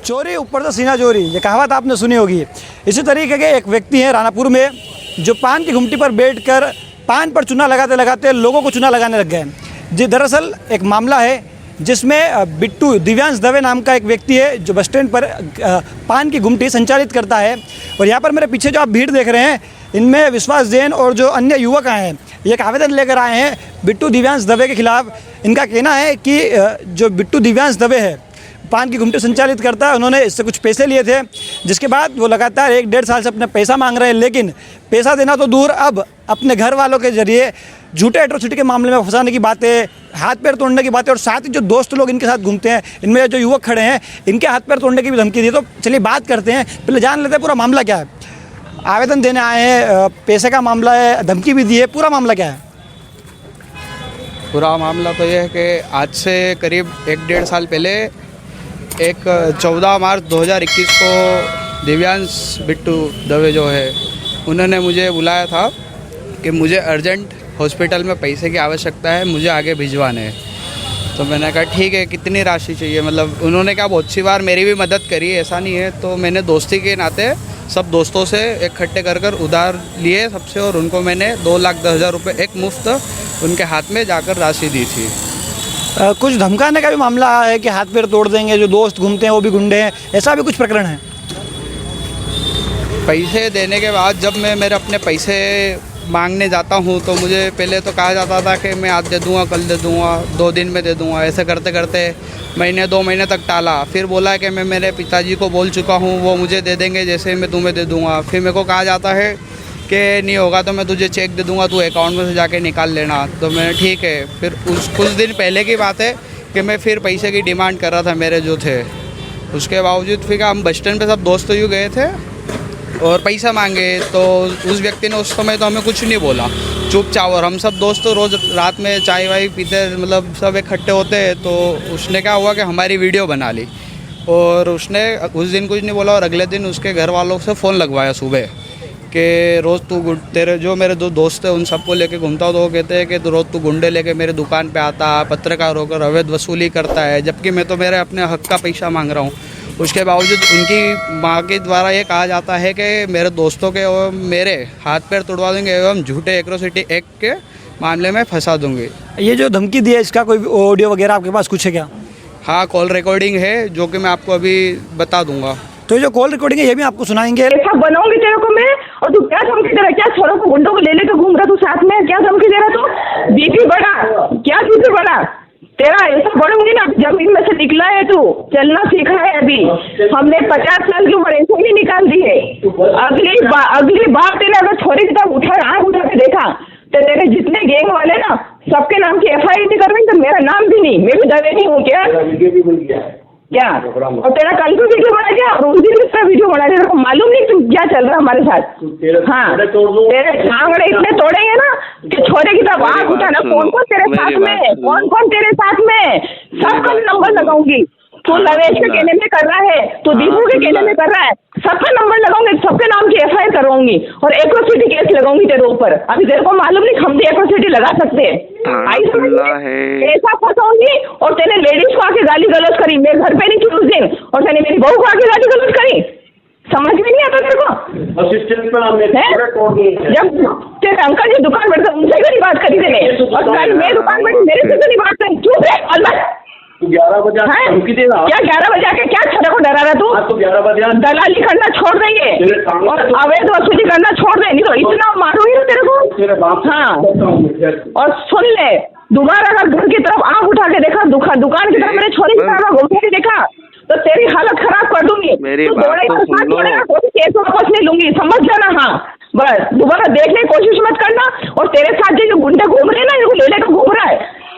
चोरी ऊपर से सीना चोरी, ये कहावत आपने सुनी होगी। इसी तरीके के एक व्यक्ति हैं रानापुर में जो पान की घुमटी पर बैठकर पान पर चूना लगाते लगाते लोगों को चूना लगाने लग गए। जी दरअसल एक मामला है जिसमें बिट्टू दिव्यांश दवे नाम का एक व्यक्ति है जो बस स्टैंड पर पान की घुमटी संचालित करता है। और यहाँ पर मेरे पीछे जो आप भीड़ देख रहे हैं इनमें विश्वास जैन और जो अन्य युवक आए हैं ये एक आवेदन लेकर आए हैं बिट्टू दिव्यांश दवे के खिलाफ। इनका कहना है कि जो बिट्टू दिव्यांश दवे है पान की घुमटी संचालित करता है, उन्होंने इससे कुछ पैसे लिए थे जिसके बाद वो लगातार 1-1.5 साल से अपना पैसा मांग रहे हैं। लेकिन पैसा देना तो दूर, अब अपने घर वालों के जरिए झूठे एट्रोसिटी के मामले में फंसाने की बातें, हाथ पैर तोड़ने की बातें और साथ ही जो दोस्त लोग इनके साथ घूमते हैं इनमें जो युवक खड़े हैं इनके हाथ पैर तोड़ने की भी धमकी दी। तो चलिए बात करते हैं, पहले जान लेते हैं पूरा मामला क्या है। आवेदन देने आए हैं, पैसे का मामला है, धमकी भी दी है, पूरा मामला क्या है? पूरा मामला तो ये है कि आज से करीब 1-1.5 साल पहले एक 14 मार्च 2021 को दिव्यांश बिट्टू दवे जो है उन्होंने मुझे बुलाया था कि मुझे अर्जेंट हॉस्पिटल में पैसे की आवश्यकता है, मुझे आगे भिजवाने हैं। तो मैंने कहा ठीक है, कितनी राशि चाहिए? मतलब उन्होंने क्या बहुत सी बार मेरी भी मदद करी है, ऐसा नहीं है। तो मैंने दोस्ती के नाते सब दोस्तों से इकट्ठे कर उधार लिए सबसे, और उनको मैंने 2,10,000 रुपये एक मुफ्त उनके हाथ में जाकर राशि दी थी। कुछ धमकाने का भी मामला है कि हाथ पैर तोड़ देंगे, जो दोस्त घूमते हैं वो भी गुंडे हैं, ऐसा भी कुछ प्रकरण है? पैसे देने के बाद जब मैं मेरे अपने पैसे मांगने जाता हूँ तो मुझे पहले तो कहा जाता था कि मैं आज दे दूँगा, कल दे दूँगा, 2 दिन में दे दूँगा। ऐसे करते करते महीने 2 महीने तक टाला। फिर बोला कि मैं मेरे पिताजी को बोल चुका हूँ, वो मुझे दे देंगे जैसे मैं तुम्हें दे दूँगा। फिर मेरे को कहा जाता है कि नहीं होगा तो मैं तुझे चेक दे दूँगा, तू अकाउंट में से जाके निकाल लेना। तो मैंने ठीक है। फिर कुछ दिन पहले की बात है कि मैं फिर पैसे की डिमांड कर रहा था मेरे जो थे। उसके बावजूद फिर हम बस स्टैंड पर सब दोस्त यूँ गए थे और पैसा मांगे तो उस व्यक्ति ने उस समय तो हमें कुछ नहीं बोला, चुपचाप। और हम सब दोस्त तो रोज़ रात में चाय वाय पीते, मतलब सब इकट्ठे होते हैं। तो उसने क्या हुआ कि हमारी वीडियो बना ली और उसने उस दिन कुछ नहीं बोला। और अगले दिन उसके घर वालों से फ़ोन लगवाया सुबह कि रोज़ तू तेरे जो मेरे 2 दोस्त हैं उन सबको लेके घूमता हो। तो वो कहते हैं कि रोज़ तू गुंडे लेके मेरे दुकान पे आता, पत्रकार होकर अवैध वसूली करता है, जबकि मैं तो मेरे अपने हक का पैसा मांग रहा हूँ। उसके बावजूद उनकी माँ के द्वारा ये कहा जाता है कि मेरे दोस्तों के और मेरे हाथ पैर तोड़वा देंगे एवं झूठे एट्रोसिटी एक्ट के मामले में फंसा दूंगी। ये जो धमकी दी है इसका कोई ऑडियो वगैरह आपके पास कुछ है क्या? हाँ, कॉल रिकॉर्डिंग है जो कि मैं आपको अभी बता दूंगा। तो ये जो कॉल रिकॉर्डिंग है ये भी आपको सुनाएंगे। ऐसा बनाऊंगी तेरे को मैं। और तू क्या धमकी दे रहा? क्या छोरों को गुंडों को ले लेकर घूम रहा तू साथ में? क्या धमकी दे रहा तू? बीपी बढ़ा? क्या बीपी बढ़ा तेरा? ऐसा बढ़ूंगी ना, जमीन में से निकला है तू, चलना सीखा है अभी। हमने 50 साल की उम्र ऐसे ही निकाल दी है। अगली बार तेरे अगर छोरी की तरफ आँख उठा के देखा तो तेरे जितने गैंग वाले ना सबके नाम की FIR नहीं कर रही तो मेरा नाम भी नहीं, मैं भी दवे नहीं हूँ क्या? और तेरा कल भी वीडियो बना क्या और उस दिन कितना वीडियो बना? तेरे को मालूम नहीं तुम क्या चल रहा है हमारे साथ? हाँ, तेरे आंगड़े इतने तोड़ेंगे ना कि छोरे की तरफ आँख उठाना। कौन कौन तेरे साथ में, कौन तेरे साथ में, सबका नंबर लगाऊंगी। तू नवेश के कहने में कर रहा है, तू दीपू के कहने में कर रहा है, सबका नंबर लगाऊंगी, सबके नाम की FIR करवाऊंगी और एट्रोसिटी केस लगाऊंगी तेरे ऊपर। अभी तेरे को मालूम नहीं हम भी एट्रोसिटी लगा सकते हैं। ऐसा फंसाऊंगी। और तेने लेडीज को आके गाली गलौज करी, मैं घर पे नहीं थी उस दिन, और तेने मेरी बहू को आके गाली गलौज करी। समझ में नहीं आता तेरे को? जब तेरे अंकल जी दुकान बैठते उनसे क्यों नहीं बात करी तेने? और मैं दुकान बैठी मेरे से क्यों नहीं बात करी? चुप है अलग। 11 बजे क्या 11 बजे आके क्या छोरे को डरा रहा तू? तो 11 बजे दलाली करना छोड़ देंगे और अवैध वसूली करना छोड़ दे, नहीं तो इतना मारूंगी ना तेरे को। हाँ, और सुन ले, दोबारा अगर घर की तरफ आँख उठा के देखा, दुकान की तरफ मेरे छोरी की तरफ घूम के देखा तो तेरी हालत खराब कर दूंगी। तू दौड़ेगा कोई केस वापस नहीं लूंगी, समझ लेना। हाँ, बस दोबारा देखने की कोशिश मत करना। और तेरे साथ जो गुंडे घूम रहे हैं ना, इनको ले लेकर घूम रहा है,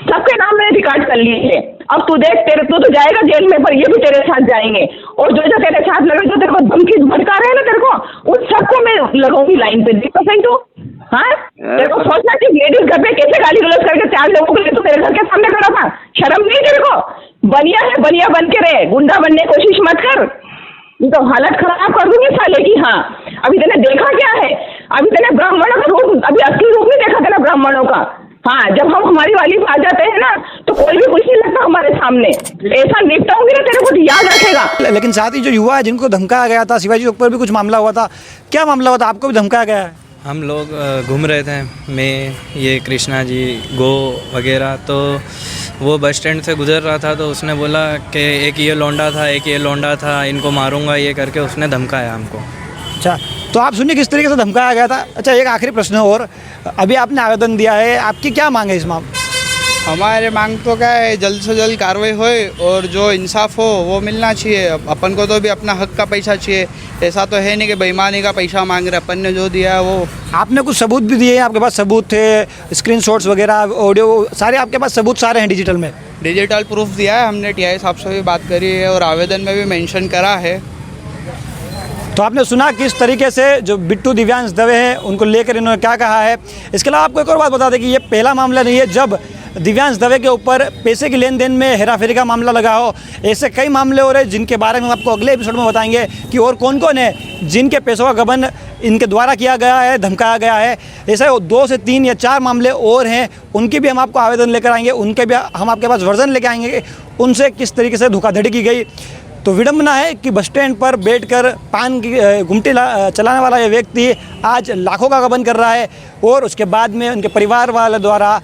सबके नाम मैंने रिकॉर्ड कर लिए हैं। अब तू देख, तू तो जाएगा जेल में, पर ये भी तेरे साथ जाएंगे। और जो तेरे साथ लगे, जो तेरे को धमकी भटका रहे हैं ना तेरे को, उन सबको मैं लगाऊंगी लाइन पे। देख तो सही तू। हाँ, तेरे को सोचना कि लेडीज घर पे कैसे गाली गलौज करके 4 लोगों को ले तो तेरे घर के सामने खड़ा था। शर्म नहीं तेरे को? बनिया है, बनिया बन के रहे, गुंडा बनने की कोशिश मत कर, नहीं तो हालत खराब कर दूंगी साले की। हाँ, अभी तेने देखा क्या है? अभी तेने ब्राह्मणों का रूप, अभी असली रूप नहीं देखा तेने ब्राह्मणों का। हाँ, जब हम हमारी वाली पे आ जाते हैं ना तो कोई भी कुछ नहीं लगता हमारे सामने। ऐसा निपटाऊंगी ना, तेरे को तो याद रखेगा। लेकिन साथ ही जो युवा है जिनको धमकाया गया था, शिवाजी चौक पर भी कुछ मामला हुआ था, क्या मामला हुआ था? आपको भी धमकाया गया है? हम लोग घूम रहे थे, मैं, ये कृष्णा जी, गो वगैरह, तो वो बस स्टैंड से गुजर रहा था तो उसने बोला कि एक ये लौंडा था, एक ये लौंडा था, इनको मारूंगा, ये करके उसने धमकाया हमको। अच्छा, तो आप सुनिए किस तरीके से धमकाया गया था। अच्छा, एक आखिरी प्रश्न और, अभी आपने आवेदन दिया है, आपकी क्या मांग है इस मामले? हमारे मांग तो क्या है, जल्द से जल्द कार्रवाई होए और जो इंसाफ हो वो मिलना चाहिए। अपन को तो भी अपना हक का पैसा चाहिए, ऐसा तो है नहीं कि बेईमानी का पैसा मांग रहे। अपन ने जो दिया है वो, आपने कुछ सबूत भी दिए हैं, आपके पास सबूत थे, स्क्रीनशॉट्स वगैरह, ऑडियो, सारे आपके पास सबूत सारे हैं डिजिटल में? डिजिटल प्रूफ दिया है हमने, टीआई साहब से भी बात करी है और आवेदन में भी मेंशन करा है। तो आपने सुना किस तरीके से जो बिट्टू दिव्यांश दवे हैं उनको लेकर इन्होंने क्या कहा है। इसके अलावा आपको एक और बात बता दें कि ये पहला मामला नहीं है जब दिव्यांश दवे के ऊपर पैसे के लेन देन में हेराफेरी का मामला लगा हो। ऐसे कई मामले हो रहे हैं जिनके बारे में हम आपको अगले एपिसोड में बताएंगे कि और कौन कौन है जिनके पैसों का गबन इनके द्वारा किया गया है, धमकाया गया है। ऐसे 2 से 3 या 4 मामले और हैं, उनके भी हम आपको आवेदन लेकर आएंगे, उनके भी हम आपके पास वर्जन लेकर आएंगे, उनसे किस तरीके से धोखाधड़ी की गई। तो विडंबना है कि बस स्टैंड पर बैठकर पान की गुमटी चलाने वाला ये व्यक्ति आज लाखों का गबन कर रहा है और उसके बाद में उनके परिवार वाले द्वारा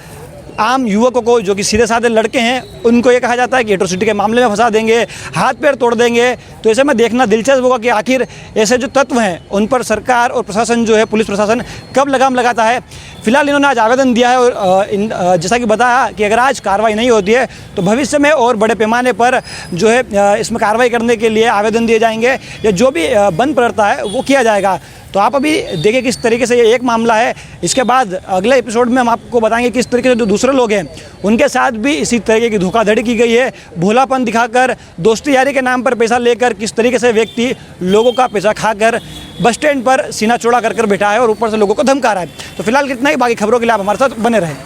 आम युवकों को जो कि सीधे साधे लड़के हैं उनको ये कहा जाता है कि एट्रोसिटी के मामले में फंसा देंगे, हाथ पैर तोड़ देंगे। तो ऐसे में देखना दिलचस्प होगा कि आखिर ऐसे जो तत्व हैं उन पर सरकार और प्रशासन जो है, पुलिस प्रशासन कब लगाम लगाता है। फिलहाल इन्होंने आज आवेदन दिया है और जैसा कि बताया कि अगर आज कार्रवाई नहीं होती है तो भविष्य में और बड़े पैमाने पर जो है इसमें कार्रवाई करने के लिए आवेदन दिए जाएंगे या जो भी बंद पड़ता है वो किया जाएगा। तो आप अभी देखिए किस तरीके से ये एक मामला है। इसके बाद अगले एपिसोड में हम आपको बताएंगे किस तरीके से जो दूसरे लोग हैं उनके साथ भी इसी तरीके की धोखाधड़ी की गई है। भोलापन दिखाकर, दोस्ती यारी के नाम पर पैसा लेकर किस तरीके से व्यक्ति लोगों का पैसा खाकर बस स्टैंड पर सीना चौड़ा कर बैठा है और ऊपर से लोगों को धमका रहा है। तो फिलहाल कितना ही, बाकी खबरों के लिए आप हमारे साथ बने रहें।